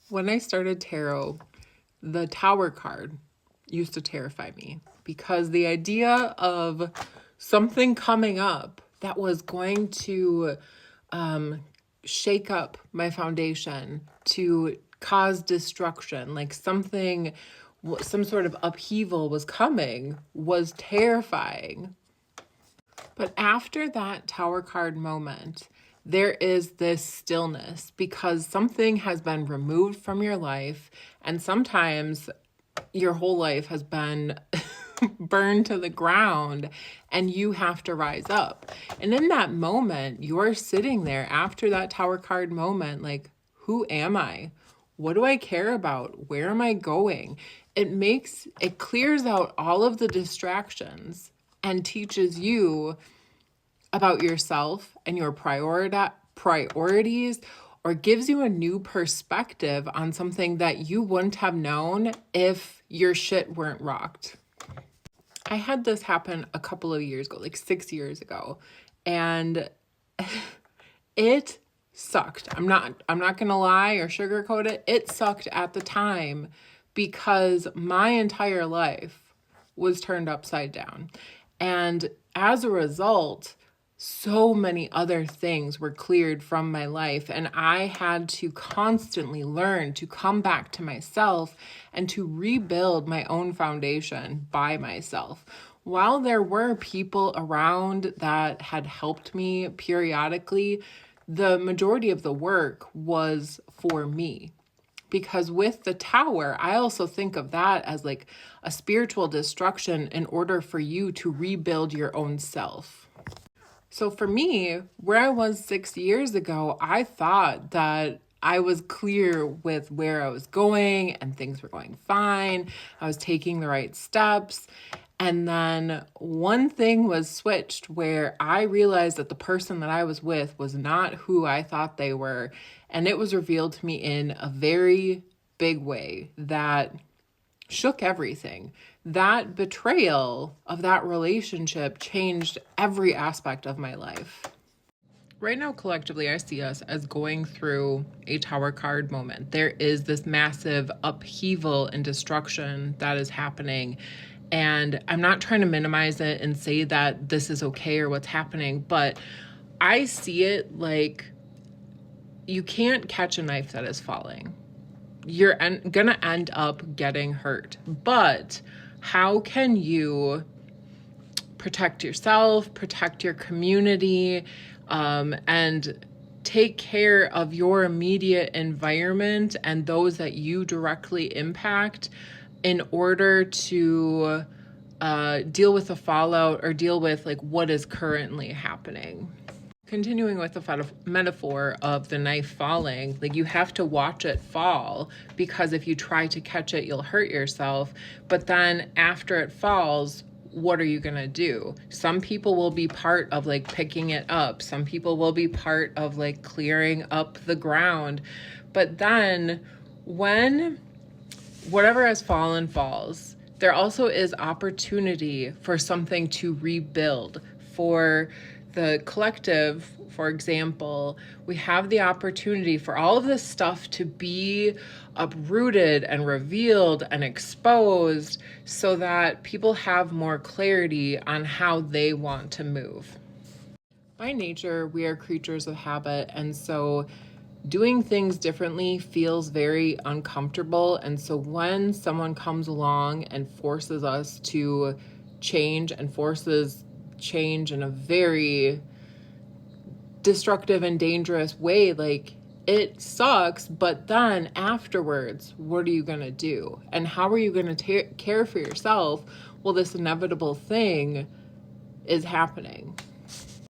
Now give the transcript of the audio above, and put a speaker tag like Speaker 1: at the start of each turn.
Speaker 1: When I started tarot, the Tower card used to terrify me because the idea of something coming up that was going to shake up my foundation, to cause destruction, like something, some sort of upheaval was coming, was terrifying. But after that Tower card moment, there is this stillness because something has been removed from your life, and sometimes your whole life has been burned to the ground and you have to rise up. And in that moment, you're sitting there after that Tower card moment, like, who am I? What do I care about? Where am I going? It clears out all of the distractions and teaches you about yourself and your priorities, or gives you a new perspective on something that you wouldn't have known if your shit weren't rocked. I had this happen a couple of years ago, like 6 years ago, and it sucked. I'm not gonna lie or sugarcoat it. It sucked at the time because my entire life was turned upside down. And as a result, so many other things were cleared from my life, and I had to constantly learn to come back to myself and to rebuild my own foundation by myself. While there were people around that had helped me periodically, the majority of the work was for me. Because with the Tower, I also think of that as like a spiritual destruction in order for you to rebuild your own self. So for me, where I was 6 years ago, I thought that I was clear with where I was going and things were going fine. I was taking the right steps. And then one thing was switched where I realized that the person that I was with was not who I thought they were. And it was revealed to me in a very big way that shook everything. That betrayal of that relationship changed every aspect of my life. Right now, collectively, I see us as going through a Tower card moment. There is this massive upheaval and destruction that is happening. And I'm not trying to minimize it and say that this is okay or what's happening, but I see it like you can't catch a knife that is falling. You're gonna end up getting hurt. But how can you protect yourself, protect your community, and take care of your immediate environment and those that you directly impact in order to deal with the fallout or deal with like what is currently happening? Continuing with the metaphor of the knife falling, like you have to watch it fall, because if you try to catch it, you'll hurt yourself. But then after it falls, what are you gonna do? Some people will be part of like picking it up. Some people will be part of like clearing up the ground. But then when whatever has fallen falls, there also is opportunity for something to rebuild. For the collective, for example, we have the opportunity for all of this stuff to be uprooted and revealed and exposed so that people have more clarity on how they want to move. By nature, we are creatures of habit, and so doing things differently feels very uncomfortable. And so when someone comes along and forces us to change and forces change in a very destructive and dangerous way, like, it sucks. But then afterwards, what are you going to do? And how are you going to care for yourself while this inevitable thing is happening?